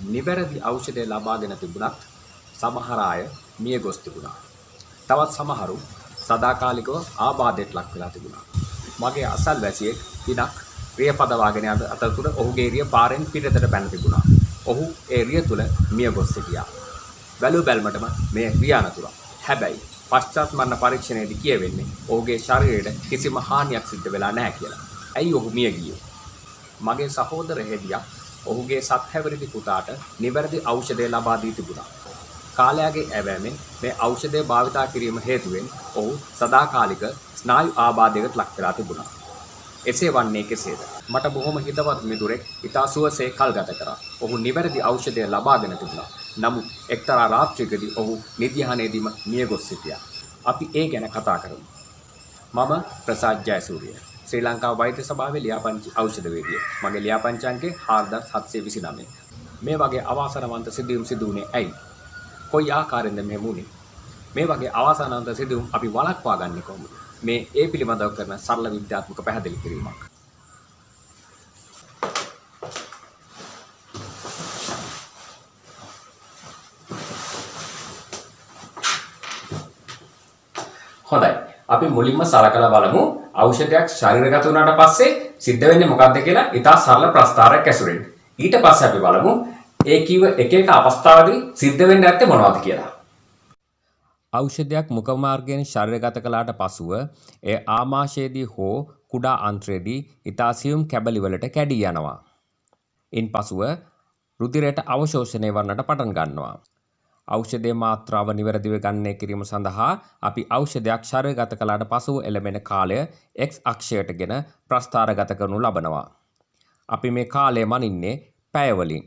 නිවැරදි ඖෂධය ලබාගෙන තිබුණත් සමහර අය මිය ගොස් තිබුණා. තවත් සමහරු සදාකාලිකව ආබාධයට ලක් වෙලා තිබුණා. මගේ අසල්වැසියෙක් දිනක් රිය පදවාගෙන යන අතරතුර ඔහුගේ රිය පාරෙන් පිටතට පැන තිබුණා. ඔහු ඒ රිය තුල මිය ගොස් සිටියා. බැලු බැලමටම මේ රිය අනතුරක්. හැබැයි පශ්චාත් මරණ පරීක්ෂණයේදී කියවෙන්නේ ඔහුගේ ශරීරයට කිසිම හානියක් සිද්ධ වෙලා නැහැ කියලා. ඇයි ඔහු මිය ගියේ? මගේ සහෝදර හෙදියා ඔහුගේ 7 හැවිරිදි පුතාට නිවැරදි ඖෂධය ලබා දී තිබුණා. කාලයාගේ ඇවෑමෙන් මේ ඖෂධය භාවිතා කිරීම හේතුවෙන් ඔහු සදාකාලික ස්නායු ආබාධයකට ලක් වෙලා තිබුණා. එසේ වන්නේ කෙසේද? මට බොහොම හිතවත් මිතුරෙක් ඉතා සුවසේ කල් ගත කරා. ඔහු නිවැරදි ඖෂධය ලබාගෙන තිබුණා. නමුත් එක්තරා රාත්‍රියකදී ඔහු නිධ්‍යානයේදීම මිය ගොස් සිටියා. අපි ඒ ගැන කතා කරමු. මම ප්‍රසාද් ජයසූරිය. ශ්‍රී ලංකා වෛද්‍ය සභාවේ ලියාපදිංචි ඖෂධවේදියෙක්. මගේ ලියාපදිංචි අංකය 4729. මේ වගේ අවාසනාවන්ත සිදුවීම් සිදු වුණේ ඇයි? කොයි ආකාරයෙන්ද මෙහෙම වුනේ? මේ වගේ අවාසනාවන්ත සිදුවීම් අපි වළක්වා ගන්නේ කොහොමද? මේ ඒ පිළිබඳව කරන සරල විද්‍යාත්මක පැහැදිලි කිරීමක්. හොඳයි. අපි මුලින්ම සලකලා බලමු ඖෂධයක් ශරීරගත වුණාට පස්සේ සිද්ධ වෙන්නේ මොකක්ද කියලා ඉතා සරල ප්‍රස්තාරයක් ඇසුරෙන්. ඊට පස්සේ අපි බලමු ඒ කිව්ව එක එක අවස්ථාවලදී සිද්ධ වෙන්නේ නැත්තේ මොනවද කියලා. ඖෂධයක් මුඛ මාර්ගයෙන් ශරීරගත කළාට පසුව එය ආමාශයේදී හෝ කුඩා අන්ත්‍රයේදී ඉතා සියුම් කැබලි වලට කැඩී යනවා. ඉන්පසුව රුධිරයට අවශෝෂණය වන්නට පටන් ගන්නවා. ඖෂධයේ මාත්‍රාව නිවැරදිව ගණනය කිරීම සඳහා අපි ඖෂධයක් ශරීරගත කළාට පසුව එළඹෙන කාලය X අක්ෂයටගෙන ප්‍රස්ථාරගත කරනු ලබනවා. අපි මේ කාලය මනින්නේ පැය වලින්.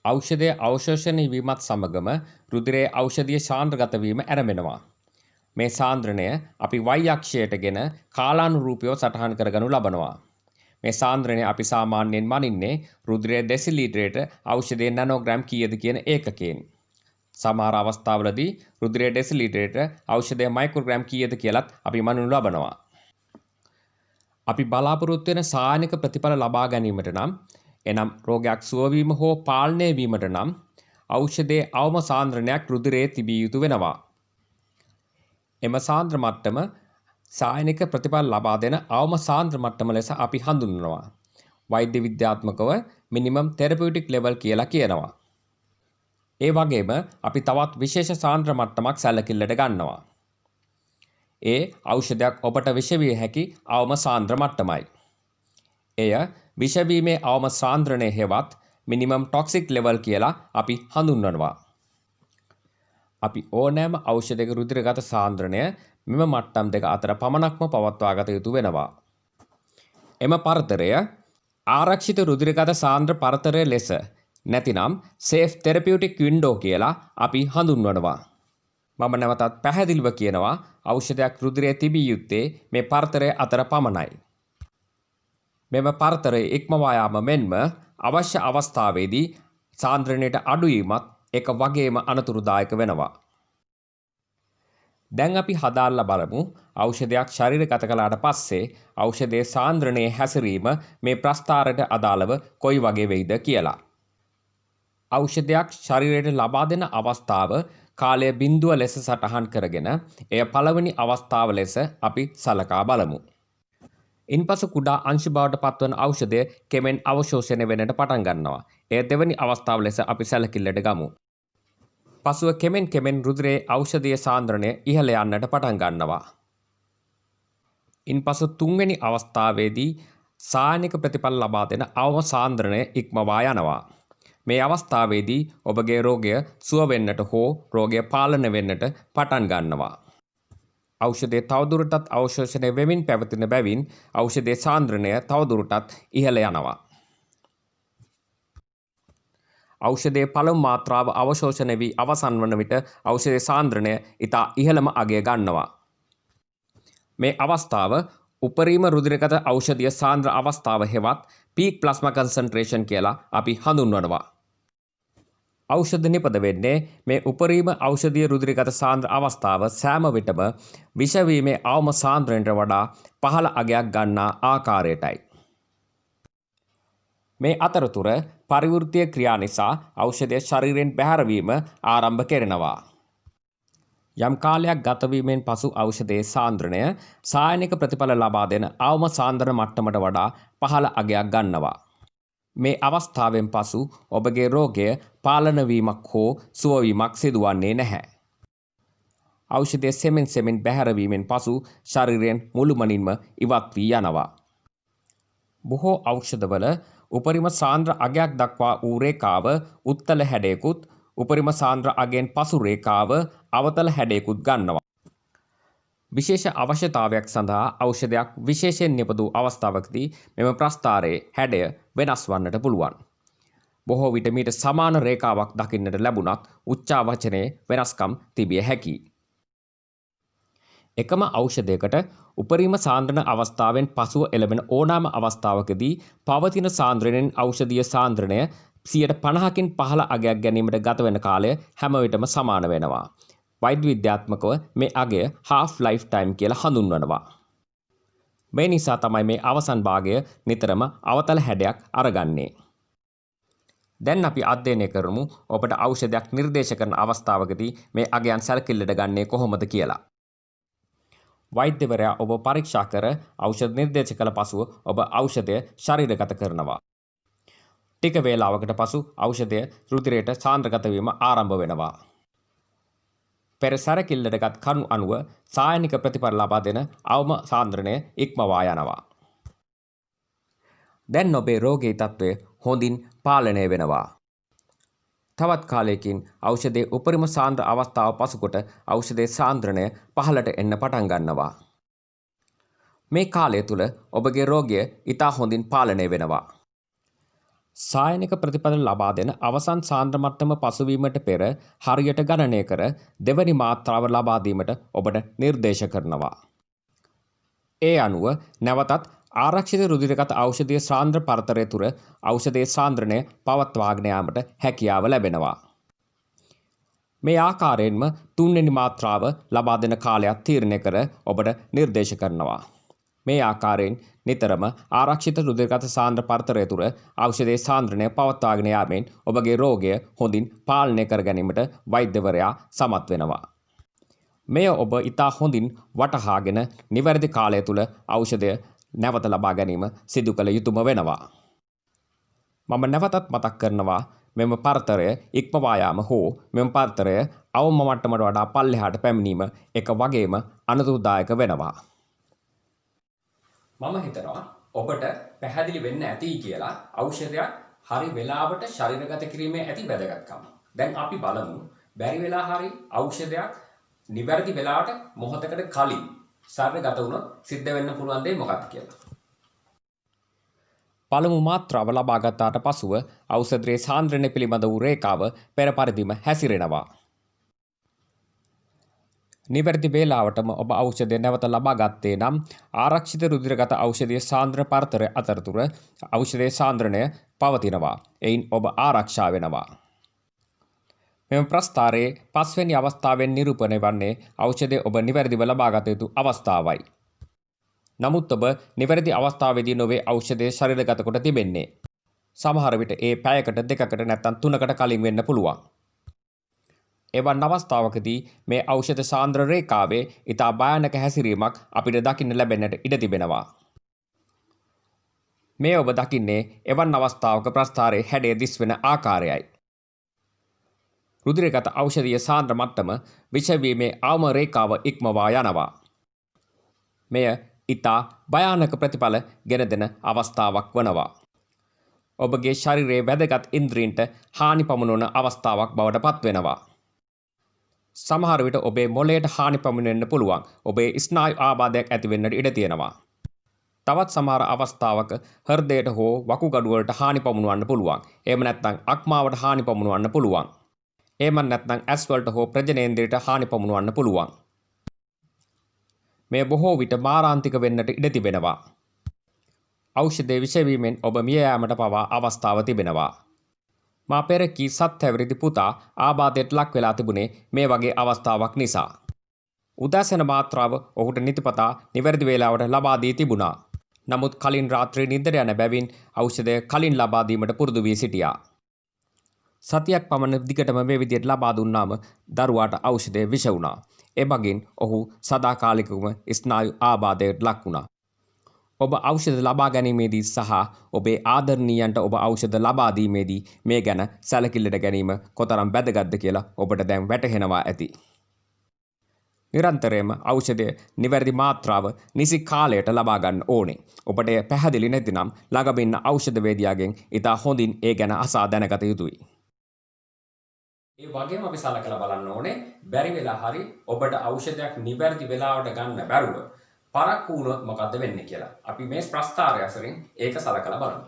ඖෂධයේ අවශෝෂණය වීමත් සමගම රුධිරයේ ඖෂධීය සාන්ද්‍රගත වීම ආරම්භනවා. මේ සාන්ද්‍රණය අපි Y අක්ෂයටගෙන කාලානුරූපීව සටහන් කරගනු ලබනවා. මේ සාන්ද්‍රණය අපි සාමාන්‍යයෙන් මනින්නේ රුධිරයේ ඩෙසිලීටරයට ඖෂධයේ නැනෝග්‍රෑම් කීයද කියන ඒකකයෙන්. සමහර අවස්ථාවලදී රුධිරයේ ඩෙසිලීටරයට ඖෂධයේ මයික්‍රෝග්‍රෑම් කීයද කියලත් අපි මනිනු ලබනවා. අපි බලාපොරොත්තු වෙන සායනික ප්‍රතිඵල ලබා ගැනීමට නම් එනම් රෝගයක් සුව වීම හෝ පාලනය වීමට නම් ඖෂධයේ අවම සාන්ද්‍රණයක් රුධිරයේ තිබිය යුතු වෙනවා. එම සාන්ද්‍ර මට්ටම සායනික ප්‍රතිඵල ලබා දෙන අවම සාන්ද්‍ර මට්ටම ලෙස අපි හඳුන්වනවා. වෛද්‍ය විද්‍යාත්මකව මිනිමම් තෙරපියුටික් ලෙවල් කියලා කියනවා. ඒ වගේම අපි තවත් විශේෂ සාන්ද්‍ර මට්ටමක් සැලකිල්ලට ගන්නවා. ඒ ඖෂධයක් ඔබට විෂ විය හැකි අවම සාන්ද්‍ර මට්ටමයි. එය විෂ වීමේ අවම සාන්ද්‍රණය හෙවත් මිනිමම් ටොක්සික් ලෙවල් කියලා අපි හඳුන්වනවා. අපි ඕනෑම ඖෂධයක රුධිරගත සාන්ද්‍රණය මෙම මට්ටම් දෙක අතර පමණක්ම පවත්වා ගත යුතු වෙනවා. එම පරතරය ආරක්ෂිත රුධිරගත සාන්ද්‍ර පරතරය ලෙස නැතිනම් සේෆ් තෙරපියුටික් වින්ඩෝ කියලා අපි හඳුන්වනවා. මම නැවතත් පැහැදිලිව කියනවා ඖෂධයක් රුධිරයේ තිබිය යුත්තේ මේ පරතරය අතර පමණයි. මෙම පරතරය ඉක්මවා යාම මෙන්ම අවශ්‍ය අවස්ථාවේදී සාන්ද්‍රණයට අඩු වීමත් එක වගේම අනතුරුදායක වෙනවා. දැන් අපි හදාarලා බලමු ඖෂධයක් ශරීරගත කළාට පස්සේ ඖෂධයේ සාන්ද්‍රණයේ හැසිරීම මේ ප්‍රස්ථාරයට අදාළව කොයි වගේ වෙයිද කියලා. ඖෂධයක් ශරීරයට ලබා දෙන අවස්ථාව කාලය බිඳුව ලෙස සටහන් කරගෙන එය පළවෙනි අවස්ථාව ලෙස අපි සලකා බලමු. ඉන්පසු කුඩා අංශ බවට පත්වන ඖෂධය කෙමෙන් අවශෝෂණය වෙන්නට පටන් ගන්නවා. එය දෙවැනි අවස්ථාව ලෙස අපි සැලකිල්ලට ගමු. පසුව කෙමෙන් රුධිරයේ ඖෂධීය සාන්ද්‍රණය ඉහළ යන්නට පටන් ගන්නවා. ඉන්පසු තුන්වෙනි අවස්ථාවේදී සායනික ප්‍රතිඵල ලබා දෙන අවම සාන්ද්‍රණය ඉක්මවා යනවා. මේ අවස්ථාවේදී ඔබගේ රෝගය සුව වෙන්නට හෝ රෝගය පාලනය වෙන්නට පටන් ගන්නවා. ඖෂධයේ තවදුරටත් අවශෝෂණය වෙමින් පැවතින බැවින් ඖෂධයේ සාන්ද්‍රණය තවදුරටත් ඉහළ යනවා. ඖෂධයේ පළමු මාත්‍රාව අවශෝෂණය වී අවසන් වන විට ඖෂධයේ සාන්ද්‍රණය ඉතා ඉහළම අගය ගන්නවා. මේ අවස්ථාව උපරිම රුධිරගත ඖෂධීය සාන්ද්‍ර අවස්ථාව හෙවත් පීක් ප්ලාස්මා කන්සන්ට්‍රේෂන් කියලා අපි හඳුන්වනවා. ඖෂධ නිපද වෙන්නේ මේ උපරිම ඖෂධීය රුධිරගත සාන්ද්‍ර අවස්ථාව සෑම විටම විෂ වීමේ අවම සාන්ද්‍රණයට වඩා පහළ අගයක් ගන්නා ආකාරයටයි. මේ අතරතුර පරිවෘත්තීය ක්‍රියා නිසා ඖෂධය ශරීරයෙන් බැහැර වීම ආරම්භ කෙරෙනවා. යම් කාලයක් ගත වීමෙන් පසු ඖෂධයේ සාන්ද්‍රණය සායනික ප්‍රතිඵල ලබා දෙන අවම සාන්ද්‍රණ මට්ටමට වඩා පහළ අගයක් ගන්නවා. මේ අවස්ථාවෙන් පසු ඔබගේ රෝගය පාලන වීමක් හෝ සුව වීමක් සිදුවන්නේ නැහැ. ඖෂධය සෙමෙන් බැහැර වීමෙන් පසු ශරීරයෙන් මුළුමනින්ම ඉවත් වී යනවා. බොහෝ ඖෂධවල උපරිම සාන්ද්‍ර අගයක් දක්වා වූ රේඛාව උත්තල හැඩයකුත් උපරිම සාන්ද්‍ර අගයෙන් පසු රේඛාව අවතල හැඩයකුත් ගන්නවා. විශේෂ අවශ්‍යතාවයක් සඳහා ඖෂධයක් විශේෂයෙන් නිපදවූ අවස්ථාවකදී මෙම ප්‍රස්ථාරයේ හැඩය වෙනස් වන්නට පුළුවන්. බොහෝ විට මීට සමාන රේඛාවක් දකින්නට ලැබුණත් උච්චාවචනයේ වෙනස්කම් තිබිය හැකියි. එකම ඖෂධයකට උපරිම සාන්ද්‍රණ අවස්ථාවෙන් පසුව එළඹෙන ඕනෑම අවස්ථාවකදී පවතින සාන්ද්‍රණයෙන් ඖෂධීය සාන්ද්‍රණය 50%කින් පහළ අගයක් ගැනීමට ගත වෙන කාලය හැම විටම සමාන වෙනවා. වෛද්‍ය විද්‍යාත්මකව මේ අගය half lifetime කියලා හඳුන්වනවා. මේ නිසා තමයි මේ අවසන් භාගය නිතරම අවතල හැඩයක් අරගන්නේ. දැන් අපි අධ්‍යයනය කරමු ඔබට ඖෂධයක් නිර්දේශ කරන අවස්ථාවකදී මේ අගයන් සැලකිල්ලට ගන්නේ කොහොමද කියලා. වෛද්‍යවරයා ඔබ පරීක්ෂා කර ඖෂධ නිර්දේශ කළ පසුව ඔබ ඖෂධය ශරීරගත කරනවා. ටික වේලාවකට පසු ඖෂධය රුධිරයට සාන්ද්‍රගත වීම ආරම්භ වෙනවා. පෙර සැරකිල්ලටගත් කණු අණුව සායනික ප්‍රතිඵල ලබා දෙන අවම සාන්ද්‍රණය ඉක්මවා යනවා. දැන් ඔබේ රෝගී තත්ත්වය හොඳින් පාලනය වෙනවා. තවත් කාලයකින් ඖෂධයේ උපරිම සාන්ද්‍ර අවස්ථාව පසුකොට ඖෂධයේ සාන්ද්‍රණය පහළට එන්න පටන් ගන්නවා. මේ කාලය තුල ඔබගේ රෝගය ඉතා හොඳින් පාලනය වෙනවා. සායනික ප්‍රතිඵල ලබා දෙන අවසන් සාන්ද්‍ර මට්ටම පසුවීමට පෙර හරියට ගණනය කර දෙවැනි මාත්‍රාව ලබා දීමට ඔබට නිර්දේශ කරනවා. ඒ අනුව නැවතත් ආරක්ෂිත රුධිරගත ඖෂධීය සාන්ද්‍ර පරතරය තුර ඖෂධයේ සාන්ද්‍රණය පවත්වාගෙන යාමට හැකියාව ලැබෙනවා. මේ ආකාරයෙන්ම තුන්වෙනි මාත්‍රාව ලබා දෙන කාලයක් තීරණය කර ඔබට නිර්දේශ කරනවා. මේ ආකාරයෙන් නිතරම ආරක්ෂිත රුධිරගත සාන්ද්‍ර පරතරය තුර ඖෂධයේ සාන්ද්‍රණය පවත්වාගෙන යාමෙන් ඔබගේ රෝගය හොඳින් පාලනය කර ගැනීමට වෛද්‍යවරයා සමත් වෙනවා. මෙය ඔබ ඉතා හොඳින් වටහාගෙන නිවැරදි කාලය තුල ඖෂධය නැවත ලබා ගැනීම සිදු කළ යුතුම වෙනවා. මම නැවතත් මතක් කරනවා මෙම පරතරය ඉක්මවා යාම හෝ මෙම පරතරය අවම මට්ටමට වඩා පල්ලෙහාට පැමිණීම එක වගේම අනතුරුදායක වෙනවා. මම හිතනවා ඔබට පැහැදිලි වෙන්න ඇති කියලා ඖෂධයක් හරි වෙලාවට ශරීරගත කිරීමේ ඇති වැදගත්කම. දැන් අපි බලමු බැරි වෙලා හරි ඖෂධයක් නිවැරදි වෙලාවට මොහොතකට කලින් ශරීරගත වුණොත් සිද්ධ වෙන්න පුළුවන් දේ මොකක්ද කියලා. පළමු මාත්‍රාව ලබා ගත්තාට පසුව ඖෂධයේ සාන්ද්‍රණය පිළිබඳ වූ රේඛාව පෙර පරිදිම හැසිරෙනවා. නිවැරදි වේලාවටම ඔබ ඖෂධය නැවත ලබා ගත්තේ නම් ආරක්ෂිත රුධිරගත ඖෂධීය සාන්ද්‍ර පරතරය අතරතුර ඖෂධයේ සාන්ද්‍රණය පවතිනවා. එයින් ඔබ ආරක්ෂා වෙනවා. මෙම ප්‍රස්ථාරයේ පස්වෙනි අවස්ථාවෙන් නිරූපණය වන්නේ ඖෂධය ඔබ නිවැරදිව ලබා ගත යුතු අවස්ථාවයි. නමුත් ඔබ නිවැරදි අවස්ථාවේදී නොවේ ඖෂධය ශරීරගත කොට තිබෙන්නේ. සමහර විට ඒ පැයකට දෙකකට නැත්නම් 3කට කලින් වෙන්න පුළුවන්. එවන් අවස්ථාවකදී මේ ඖෂධ සාන්ද්‍ර රේඛාවේ ඉතා භයානක හැසිරීමක් අපිට දකින්න ලැබෙන්නට ඉඩ තිබෙනවා. මේ ඔබ දකින්නේ එවන් අවස්ථාවක ප්‍රස්ථාරයේ හැඩය දිස්වෙන ආකාරයයි. රුධිරගත ඖෂධීය සාන්ද්‍ර මට්ටම විෂවීමේ අවම රේඛාව ඉක්මවා යනවා. මෙය ඉතා භයානක ප්‍රතිඵල ගෙන දෙන අවස්ථාවක් වනවා. ඔබගේ ශරීරයේ වැදගත් ඉන්ද්‍රීන්ට හානි පමුණවන අවස්ථාවක් බවට පත්වෙනවා. සමහර විට ඔබේ මොළයට හානි පමුණෙන්න පුළුවන්. ඔබේ ස්නායු ආබාධයක් ඇති වෙන්නට ඉඩ තියෙනවා. තවත් සමහර අවස්ථාවක හෘදයට හෝ වකුගඩු වලට හානි පමුණවන්න පුළුවන්. එහෙම නැත්නම් අක්මාවට හානි පමුණවන්න පුළුවන්. එහෙම නැත්නම් ඇස් වලට හෝ ප්‍රජනේන්ද්‍රයට හානි පමුණවන්න පුළුවන්. මේ බොහෝ විට මාරාන්තික වෙන්නට ඉඩ තිබෙනවා. ඖෂධයේ විෂවීමෙන් ඔබ මිය යාමට පවා අවස්ථාව තිබෙනවා. මා පෙර කී 7 හැවිරිදි පුතා ආබාධයට ලක් වෙලා තිබුණේ මේ වගේ අවස්ථාවක් නිසා. උදෑසන මාත්‍රාව ඔහුට නිතිපතා නිවැරදි වේලාවට ලබා දී තිබුණා. නමුත් කලින් රාත්‍රී නිින්දට යන බැවින් ඖෂධය කලින් ලබා දීමට පුරුදු වී සිටියා. සතියක් පමණ දිගටම මේ විදියට ලබා දුන්නාම දරුවාට ඖෂධය විෂ වුණා. එබැගින් ඔහු සදාකාලිකවම ස්නායු ආබාධයට ලක් වුණා. ඔබ ඖෂධ ලබා ගැනීමේදී සහ ඔබේ ආදරණීයන්ට ඔබ ඖෂධ ලබා දීමේදී මේ ගැන සැලකිල්ලට ගැනීම කොතරම් වැදගත්ද කියලා ඔබට දැන් වැටහෙනවා ඇති. නිරන්තරයෙන්ම ඖෂධය නිවැරදි මාත්‍රාව නිසි කාලයට ලබා ගන්න ඕනේ. ඔබට එය පැහැදිලි නැතිනම් ළඟම ඉන්න ඖෂධවේදියාගෙන් ඉතා හොඳින් ඒ ගැන අසා දැනගත යුතුයි. ඒ වගේම අපි සලකලා බලන්න ඕනේ බැරි වෙලා හරි ඔබට ඖෂධයක් නිවැරදි වෙලාවට ගන්න බැරුව පරක්කු වුණොත් මොකද්ද වෙන්නේ කියලා. අපි මේ ප්‍රස්තාරය අසරින් ඒක සලකලා බලමු.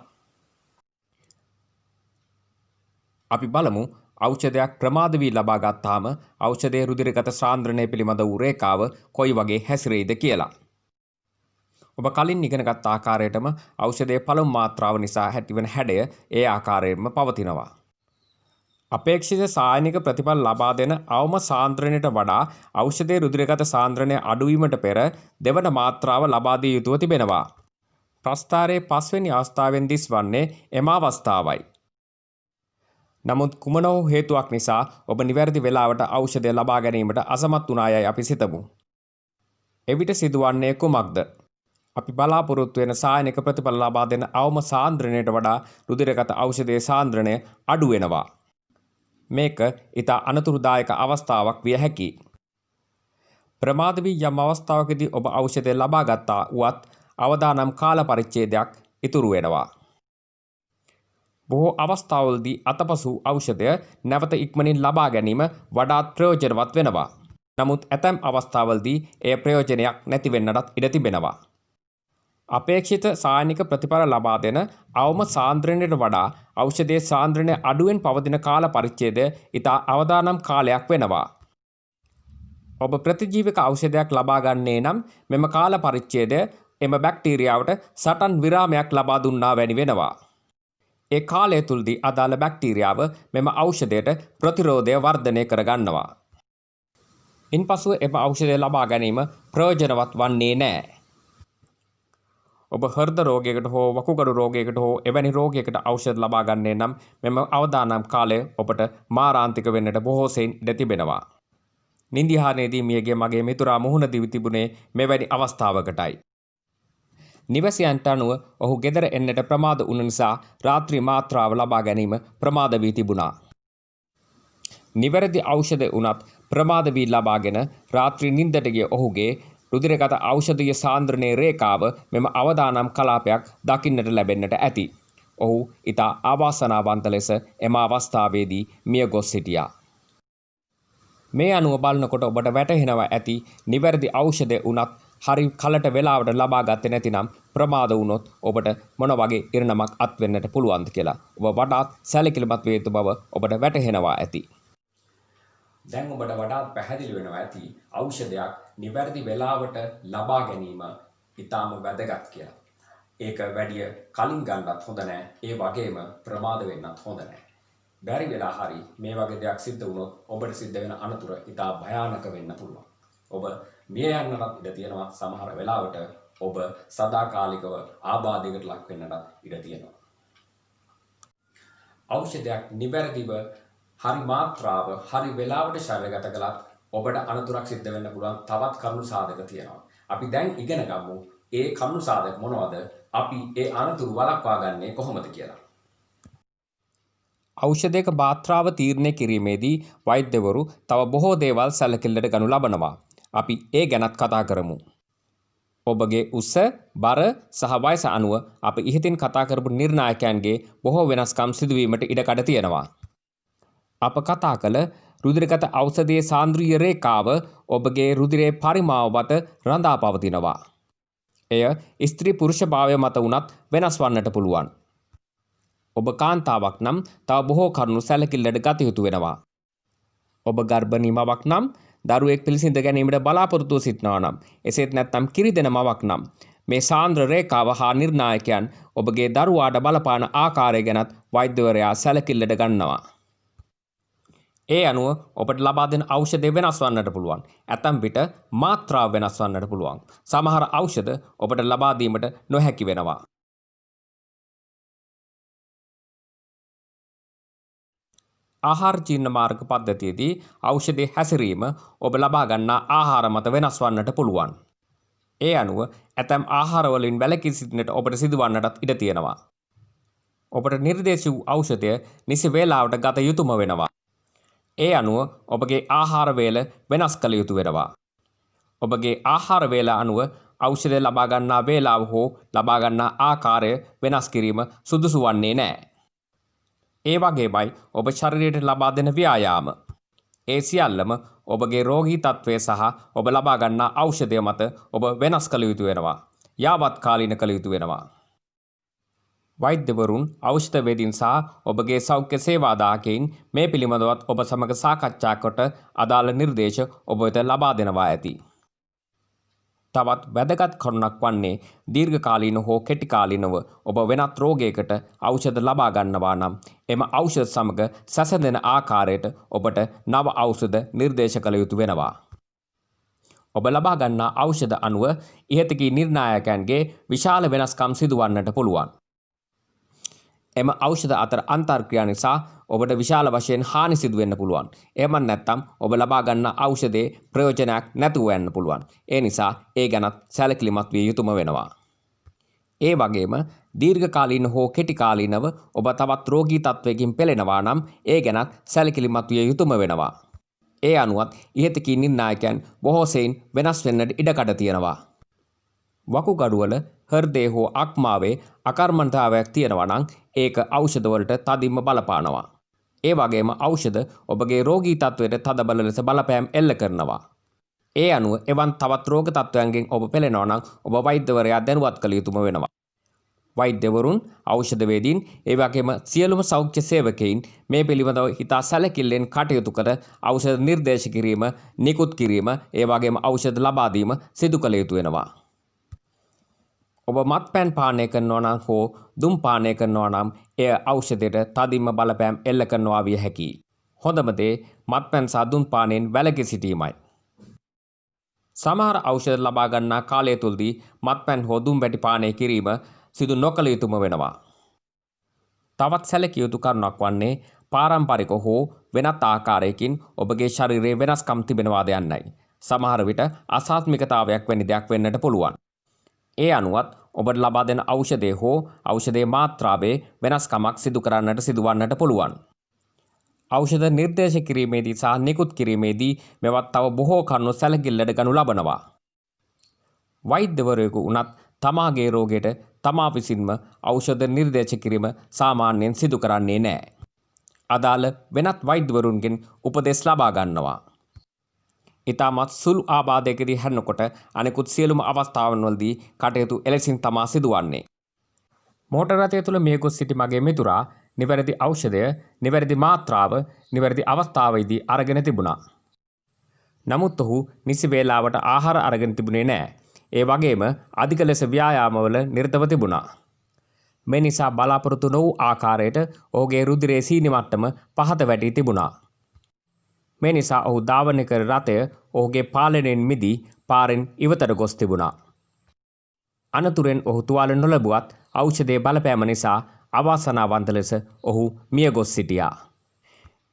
අපි බලමු ඖෂධයක් ප්‍රමාද වී ලබා ගත්තාම ඖෂධයේ රුධිරගත සාන්ද්‍රණය පිළිබඳ වූ රේඛාව කොයි වගේ හැසිරෙයිද කියලා. ඔබ කලින් ඉගෙනගත් ආකාරයටම ඖෂධයේ පළමු මාත්‍රාව නිසා ඇතිවන හැඩය ඒ ආකාරයෙන්ම පවතිනවා. අපේක්ෂිත සායනික ප්‍රතිඵල ලබා දෙන අවම සාන්ද්‍රණයට වඩා ඖෂධයේ රුධිරගත සාන්ද්‍රණය අඩුවීමට පෙර දෙවන මාත්‍රාව ලබා දිය යුතුව තිබෙනවා. ප්‍රස්ථාරයේ 5 වෙනි අවස්ථාවෙන් දිස්වන්නේ එම අවස්ථාවයි. නමුත් කුමන හෝ හේතුවක් නිසා ඔබ නිවැරදි වේලාවට ඖෂධය ලබා ගැනීමට අසමත් වුණායයි අපි සිතමු. එවිට සිදුවන්නේ කුමක්ද? අපි බලාපොරොත්තු වෙන සායනික ප්‍රතිඵල ලබා දෙන අවම සාන්ද්‍රණයට වඩා රුධිරගත ඖෂධයේ සාන්ද්‍රණය අඩු වෙනවා. මේක ඉතා අනතුරුදායක අවස්ථාවක් විය හැකියි. ප්‍රමාද වී යම් අවස්ථාවකදී ඔබ ඖෂධය ලබා ගත්තා වුවත් අවදානම් කාල පරිච්ඡේදයක් ඉතුරු වෙනවා. බොහෝ අවස්ථාවලදී අතපසු ඖෂධය නැවත ඉක්මනින් ලබා ගැනීම වඩාත් ප්‍රයෝජනවත් වෙනවා. නමුත් ඇතැම් අවස්ථාවලදී එය ප්‍රයෝජනයක් නැති වෙන්නටත් ඉඩ තිබෙනවා. අපේක්ෂිත සායනික ප්‍රතිඵල ලබා දෙන අවම සාන්ද්‍රණයට වඩා ඖෂධයේ සාන්ද්‍රණය අඩුවෙන් පවතින කාල පරිච්ඡේදය ඉතා අවදානම් කාලයක් වෙනවා. ඔබ ප්‍රතිජීවක ඖෂධයක් ලබා ගන්නේ නම් මෙම කාල පරිච්ඡේදය එම බැක්ටීරියාවට සටන් විරාමයක් ලබා දුන්නා වැනි වෙනවා. ඒ කාලය තුලදී අදාළ බැක්ටීරියාව මෙම ඖෂධයට ප්‍රතිරෝධය වර්ධනය කරගන්නවා. ඉන්පසුව එම ඖෂධය ලබා ගැනීම ප්‍රයෝජනවත් වන්නේ නැහැ. ඔබ හෘද රෝගයකට හෝ වකුගඩු රෝගයකට හෝ එවැනි රෝගයකට ඖෂධ ලබා ගන්නේ නම් මෙම අවදානම් කාලය ඔබට මාරාන්තික වෙන්නට බොහෝ සෙයින් ඉඩ තිබෙනවා. නින්දිහානයේදී මියගිය මගේ මිතුරා මුහුණ දී තිබුණේ මෙවැනි අවස්ථාවකටයි. නිවැසියන්ට අනුව ඔහු ගෙදර එන්නට ප්‍රමාද වුණ නිසා රාත්‍රී මාත්‍රාව ලබා ගැනීම ප්‍රමාද වී තිබුණා. නිවැරදි ඖෂධ උනත් ප්‍රමාද වී ලබාගෙන රාත්‍රී නිින්දට ගිය ඔහුගේ රුධිරගත ඖෂධීය සාන්ද්‍රණයේ රේඛාව මෙම අවදානම් කලාපයක් දකින්නට ලැබෙන්නට ඇති. ඔහු ඉතා අවාසනාවන්ත ලෙස එම අවස්ථාවේදී මිය ගොස් සිටියා. මේ අනුව බලනකොට ඔබට වැටහෙනවා ඇති නිවැරදි ඖෂධය උනත් හරි කලට වෙලාවට ලබා ගත්තේ නැතිනම් ප්‍රමාද වුණොත් ඔබට මොන වගේ ඉරණමක් අත් වෙන්නට පුළුවන්ද කියලා. ඔබ වඩාත් සැලකිලිමත් වේ යුතු බව ඔබට වැටහෙනවා ඇති. දැන් ඔබට වඩාත් පැහැදිලි වෙනවා ඇති ඖෂධයක් නිවැරදි වේලාවට ලබා ගැනීම ඉතාම වැදගත් කියලා. ඒක වැඩි කලින් ගන්නත් හොඳ නැහැ. ඒ වගේම ප්‍රමාද වෙන්නත් හොඳ නැහැ. බැරි වෙලා හරි මේ වගේ දෙයක් සිද්ධ වුණොත් ඔබට සිද්ධ වෙන අනතුර ඉතා භයානක වෙන්න පුළුවන්. ඔබ මිය යන්නටත් ඉඩ තියෙනවා. සමහර වෙලාවට ඔබ සදාකාලිකව ආබාධයකට ලක් වෙන්නටත් ඉඩ තියෙනවා. ඖෂධයක් නිවැරදිව හරි මාත්‍රාව හරි වෙලාවට ශරීරගත කළත් ඔබට අනතුරක් සිද්ධ වෙන්න පුළුවන් තවත් කරුණු සාධක තියෙනවා. අපි දැන් ඉගෙන ගමු ඒ කරුණු සාධක මොනවද? අපි ඒ අනතුරු වළක්වා ගන්නේ කොහොමද කියලා. ඖෂධයක මාත්‍රාව තීරණය කිරීමේදී වෛද්‍යවරු තව බොහෝ දේවල් සැලකිල්ලට ගනු ලබනවා. අපි ඒ ගැනත් කතා කරමු. ඔබගේ උස, බර සහ වයස අනුව අප ඉහතින් කතා කරපු නිර්ණායකයන්ගේ බොහෝ වෙනස්කම් සිදුවීමට ඉඩකඩ තියෙනවා. අප කතා කළ රුධිරගත ඖෂධයේ සාන්ද්‍රීය රේඛාව ඔබගේ රුධිරයේ පරිමාව මත රඳා පවතිනවා. එය ස්ත්‍රී පුරුෂ භාවය මත උනත් වෙනස් වන්නට පුළුවන්. ඔබ කාන්තාවක් නම් තව බොහෝ කරුණු සැලකිල්ලට ගත යුතු වෙනවා. ඔබ ගර්භණී මවක් නම් දරුවෙක් පිළිසිඳ ගැනීමට බලාපොරොත්තු සිටිනවා නම් එසේත් නැත්නම් කිරි දෙන මවක් නම් මේ සාන්ද්‍ර රේඛාව හා නිර්ණායකයන් ඔබගේ දරුවාට බලපාන ආකාරය ගැනත් වෛද්‍යවරයා සැලකිල්ලට ගන්නවා. ඒ අනුව ඔබට ලබා දෙන ඖෂධය වෙනස් වන්නට පුළුවන්. ඇතැම් විට මාත්‍රාව වෙනස් වන්නට පුළුවන්. සමහර ඖෂධ ඔබට ලබා දීමට නොහැකි වෙනවා. ආහාර ජීර්ණ මාර්ග පද්ධතියේදී ඖෂධයේ හැසිරීම ඔබ ලබා ගන්නා ආහාර මත වෙනස් වන්නට පුළුවන්. ඒ අනුව ඇතැම් ආහාරවලින් වැළකී සිටින්නට ඔබට සිදුවන්නටත් ඉඩ තියෙනවා. ඔබට නිර්දේශ වූ ඖෂධය නිසි වේලාවට ගත යුතුම වෙනවා. ඒ අනුව ඔබගේ ආහාර වේල වෙනස් කළ යුතු වෙනවා. ඔබගේ ආහාර වේල අනුව ඖෂධය ලබා ගන්නා වේලාව හෝ ලබා ගන්නා ආකාරය වෙනස් කිරීම සුදුසු වන්නේ නැහැ. ඒ වගේමයි ඔබ ශරීරයට ලබා දෙන ව්‍යායාම. ඒ සියල්ලම ඔබගේ රෝගී තත්ත්වය සහ ඔබ ලබා ගන්නා ඖෂධය මත ඔබ වෙනස් කළ යුතු වෙනවා. යාවත් කාලීන කළ යුතු වෙනවා. වෛද්‍යවරුන් ඖෂධවේදීන් සහ ඔබගේ සෞඛ්‍ය සේවාදායකයින් මේ පිළිබඳවත් ඔබ සමග සාකච්ඡා කොට අදාළ නිර්දේශ ඔබ වෙත ලබා දෙනවා ඇති. තවත් වැදගත් කරුණක් වන්නේ දීර්ඝකාලීන හෝ කෙටිකාලීනව ඔබ වෙනත් රෝගයකට ඖෂධ ලබා ගන්නවා නම් එම ඖෂධ සමග සැසඳෙන ආකාරයට ඔබට නව ඖෂධ නිර්දේශ කළ යුතු වෙනවා. ඔබ ලබා ගන්නා ඖෂධ අනුව ඉහතකී නිර්ණායකයන්ගේ විශාල වෙනස්කම් සිදුවන්නට පුළුවන්. එම ඖෂධ අතර අන්තර්ක්‍රියා නිසා ඔබට විශාල වශයෙන් හානි සිදු වෙන්න පුළුවන්. එහෙම නැත්නම් ඔබ ලබා ගන්නා ඖෂධයේ ප්‍රයෝජනයක් නැතුව යන්න පුළුවන්. ඒ නිසා ඒ ගැනත් සැලකිලිමත් විය යුතුම වෙනවා. ඒ වගේම දීර්ඝකාලීන හෝ කෙටිකාලීනව ඔබ තවත් රෝගී තත්වයකින් පෙළෙනවා නම් ඒ ගැනත් සැලකිලිමත් විය යුතුම වෙනවා. ඒ අනුවත් ඉහතකී නිර්ණායකයන් බොහෝ සෙයින් වෙනස් වෙන්නට ඉඩකඩ තියෙනවා. වකුගඩුවල හෘදයේ හෝ අක්මාවේ අකර්මණතාවයක් තියෙනවා නම් ඒක ඖෂධවලට තදින්ම බලපානවා. ඒ වගේම ඖෂධ ඔබගේ රෝගී තත්වයට තදබල ලෙස බලපෑම් එල්ල කරනවා. ඒ අනුව එවන් තවත් රෝග තත්වයන්ගෙන් ඔබ පෙළෙනවා නම් ඔබ වෛද්‍යවරයා දැනුවත් කළ යුතුම වෙනවා. වෛද්‍යවරුන්, ඖෂධවේදීන්, ඒ වගේම සියලුම සෞඛ්‍ය සේවකයින් මේ පිළිබඳව හිතා සැලකිල්ලෙන් කටයුතු කර ඖෂධ නිර්දේශ කිරීම, නිකුත් කිරීම, ඒ වගේම ඖෂධ ලබා දීම සිදු කළ යුතු වෙනවා. ඔබ මත්පැන් පානය කරනවා නම් හෝ දුම් පානය කරනවා නම් එය ඖෂධයට තදින්ම බලපෑම් එල්ල කරනවා විය හැකියි. හොඳම දේ මත්පැන් සහ දුම් පානයෙන් වැළකී සිටීමයි. සමහර ඖෂධ ලබා ගන්නා කාලය තුලදී මත්පැන් හෝ දුම් වැටි පානය කිරීම සිදු නොකළ යුතුම වෙනවා. තවත් සැලකිය යුතු කරුණක් වන්නේ පාරම්පරික හෝ වෙනත් ආකාරයකින් ඔබගේ ශරීරයේ වෙනස්කම් තිබෙනවාද යන්නයි. සමහර විට අසාත්මිකතාවයක් වැනි දෙයක් වෙන්නට පුළුවන්. ඒ අනුවත් ඔබට ලබා දෙන ඖෂධය හෝ ඖෂධයේ මාත්‍රාවේ වෙනස්කමක් සිදු කරන්නට සිදුවන්නට පුළුවන්. ඖෂධ නිර්දේශ කිරීමේදී සහ නිකුත් කිරීමේදී මෙවත් තව බොහෝ කරුණු සැලකිල්ලට ගනු ලබනවා. වෛද්‍යවරයෙකු වුණත් තමාගේ රෝගයට තමා විසින්ම ඖෂධ නිර්දේශ කිරීම සාමාන්‍යයෙන් සිදු කරන්නේ නැහැ. අදාළ වෙනත් වෛද්‍යවරුන්ගෙන් උපදෙස් ලබා ගන්නවා. ඉතාමත් සුළු ආබාධයකදී හැරෙනකොට අනෙකුත් සියලුම අවස්ථාවන්වලදී කටයුතු එලෙසින් තමා සිදුවන්නේ. මෝටර රථය තුළ මියගොස් සිටි මගේ මිතුරා නිවැරදි ඖෂධය, නිවැරදි මාත්‍රාව, නිවැරදි අවස්ථාවේදී අරගෙන තිබුණා. නමුත් ඔහු නිසි වේලාවට ආහාර අරගෙන තිබුණේ නැහැ. ඒ වගේම අධික ලෙස ව්‍යායාමවල නිරතව තිබුණා. මේ නිසා බලාපොරොත්තු නොවූ ආකාරයට ඔහුගේ රුධිරයේ සීනි මට්ටම පහත වැටී තිබුණා. මේ නිසා ඔහු ධාවනය කර රථය ඔහුගේ පාලනයෙන් මිදී පාරෙන් ඉවතට ගොස් තිබුණා. අනතුරෙන් ඔහු තුවාල නොලැබුවත් ඖෂධයේ බලපෑම නිසා අවාසනාවන්ත ලෙස ඔහු මිය ගොස් සිටියා.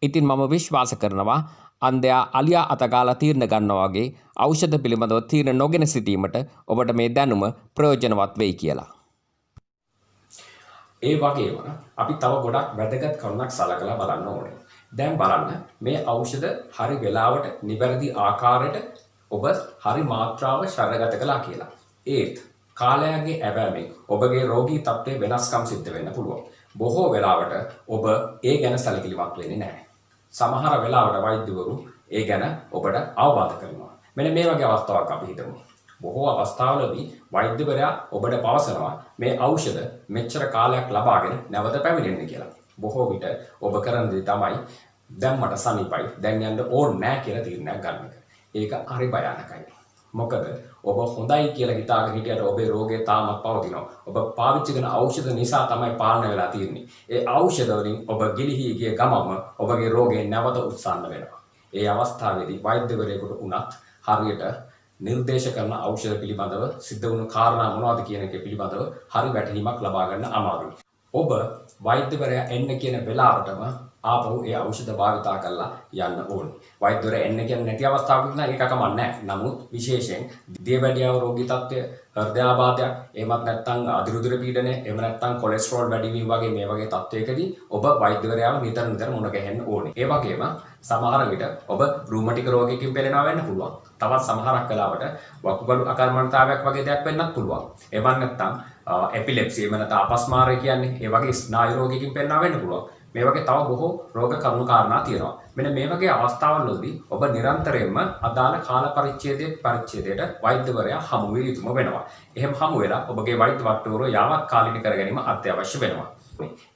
ඉතින් මම විශ්වාස කරනවා අන්ධයා අලියා අතගාලා තීරණ ගන්නවා වගේ ඖෂධ පිළිබඳව තීරණ නොගෙන සිටීමට ඔබට මේ දැනුම ප්‍රයෝජනවත් වෙයි කියලා. ඒ වගේම අපි තව ගොඩක් වැදගත් කරුණක් සලකලා බලන්න ඕනේ. දැන් බලන්න මේ ඖෂධ හරි වෙලාවට නිවැරදි ආකාරයට ඔබ හරි මාත්‍රාව ශරීරගත කළා කියලා. ඒත් කාලයගේ ඇවෑමෙන් ඔබගේ රෝගී තත්ත්වයේ වෙනස්කම් සිද්ධ වෙන්න පුළුවන්. බොහෝ වෙලාවට ඔබ ඒ ගැන සැලකිලිමත් වෙන්නේ නැහැ. සමහර වෙලාවට වෛද්‍යවරු ඒ ගැන ඔබට අවවාද කරනවා. මෙන්න මේ වගේ අවස්ථාවක් අපි හිතමු. බොහෝ අවස්ථාවලදී වෛද්‍යවරයා ඔබට පවසනවා මේ ඖෂධ මෙච්චර කාලයක් ලබාගෙන නැවත පැමිණෙන්න කියලා. බොහෝ විට ඔබ කරන දේ තමයි දැන් මට සනීපයි දැන් යන්න ඕනේ නැහැ කියලා තීරණයක් ගන්න එක. ඒක හරි භයානකයි. මොකද ඔබ හොඳයි කියලා හිතාගෙන හිටියට ඔබේ රෝගය තාමත් පවතිනවා. ඔබ පාවිච්චි කරන ඖෂධ නිසා තමයි පාලනය වෙලා තියෙන්නේ. ඒ ඖෂධ වලින් ඔබ ගිලිහි ගිය ගමම ඔබගේ රෝගය නැවත උත්සන්න වෙනවා. ඒ අවස්ථාවේදී වෛද්‍යවරයෙකුට උනත් හරියට නිර්දේශ කරන ඖෂධ පිළිබඳව සිද්ධ වුණු කාරණා මොනවද කියන එක පිළිබඳව හරි වැටහීමක් ලබා ගන්න අමාරුයි. ඔබ වෛද්‍යවරයා එන්න කියන වෙලාවටම ආපහු ඒ ඖෂධ භාවිතා කරලා යන්න ඕනේ. වෛද්‍යවරයා එන්න කියන නැති අවස්ථාවක නම් ඒක කමක් නැහැ. නමුත් විශේෂයෙන් දියවැඩියාව රෝගී තත්ත්වය, හෘදයාබාධයක්, එහෙමත් නැත්නම් අධිරුධිර පීඩනය, එහෙම නැත්නම් කොලෙස්ටරෝල් වැඩි වීම වගේ මේ වගේ තත්ත්වයකදී ඔබ වෛද්‍යවරයාව නිතර මුණ ගැහෙන්න ඕනේ. ඒ වගේම සමහර විට ඔබ රූමටික් රෝගයකින් පෙළෙනවා වෙන්න පුළුවන්. තවත් සමහරක් වෙලාවට වකුගඩු අකර්මණතාවයක් වගේ දෙයක් වෙන්නත් පුළුවන්. එහෙම නැත්නම් එපිලෙප්සි එහෙම නැත්නම් අපස්මාරය කියන්නේ ඒ වගේ ස්නායු රෝගයකින් පෙළෙනවා වෙන්න පුළුවන්. මේ වගේ තව බොහෝ රෝග කරුණු කාරණා තියෙනවා. මෙන්න මේ වගේ අවස්ථාවලදී ඔබ නිරන්තරයෙන්ම අදාළ කාල පරිච්ඡේදයට වෛද්‍යවරයා හමු විය යුතුම වෙනවා. එහෙම හමු වෙලා ඔබගේ වෛද්‍ය වට්ටෝරුව යාවත් කාලින කර ගැනීම අත්‍යවශ්‍ය වෙනවා.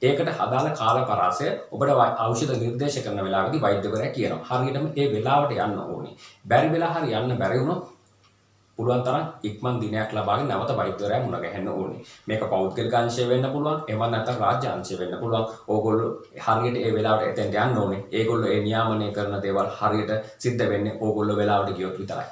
ඒකට අදාළ කාල පරාසය ඔබට ඖෂධ නිර්දේශ කරන වෙලාවේදී වෛද්‍යවරයා කියනවා. හරියටම ඒ වෙලාවට යන්න ඕනේ. බැරි වෙලා හරි යන්න බැරි වුණොත් පුළුවන් තරම් ඉක්මන් දිනයක් ලබාගෙන නැවත වෛද්‍යවරයා මුණ ගැහෙන්න ඕනේ. මේක පෞද්ගලික අංශය වෙන්න පුළුවන්, එහෙම නැත්නම් රාජ්‍ය අංශය වෙන්න පුළුවන්. ඕගොල්ලෝ හරියට ඒ වෙලාවට එතෙන්ට යන්න ඕනේ. ඒගොල්ලෝ ඒ නියාමනය කරන දේවල් හරියට සිද්ධ වෙන්නේ ඕගොල්ලෝ වෙලාවට ගියොත් විතරයි.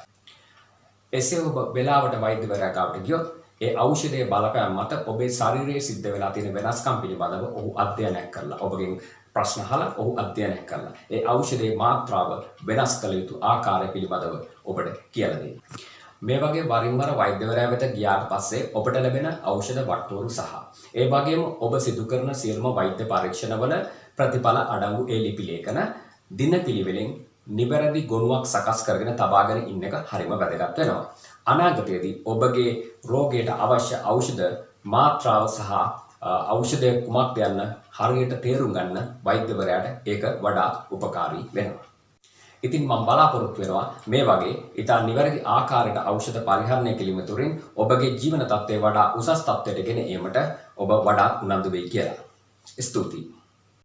එසේ ඔබ වෙලාවට වෛද්‍යවරයා ගාවට ගියොත් ඒ ඖෂධයේ බලපෑම මත ඔබේ ශරීරයේ සිද්ධ වෙලා තියෙන වෙනස්කම් පිළිබඳව ඔහු අධ්‍යයනයක් කරලා ඔබගෙන් ප්‍රශ්න අහලා ඔහු අධ්‍යයනයක් කරලා ඒ ඖෂධයේ මාත්‍රාව වෙනස් කළ යුතු ආකාරය පිළිබඳව ඔබට කියලා දෙනවා. මේ වගේ වරින් වර වෛද්‍යවරයා වෙත ගියාට පස්සේ ඔබට ලැබෙන ඖෂධ වට්ටෝරු සහ ඒ වගේම ඔබ සිදු කරන සියලුම වෛද්‍ය පරීක්ෂණවල ප්‍රතිඵල අඩංගු ඒ ලිපි ලේඛන දිනපිළිවෙලින් නිවැරදි ගොනුවක් සකස් කරගෙන තබාගෙන ඉන්න එක හරිම වැදගත් වෙනවා. අනාගතයේදී ඔබගේ රෝගයට අවශ්‍ය ඖෂධ මාත්‍රාව සහ ඖෂධය කුමක්ද යන්න හරියට තේරුම් ගන්න වෛද්‍යවරයාට ඒක වඩා උපකාරී වෙනවා. ඉතින් මම බලාපොරොත්තු වෙනවා මේ වගේ ඉතා නිවැරදි ආකාරයට ඖෂධ පරිහරණය කිරීම තුළින් ඔබගේ ජීවන තත්ත්වය වඩා උසස් තත්ත්වයට ගෙන ඒමට ඔබ වඩා උනන්දු වෙයි කියලා. ස්තුතියි.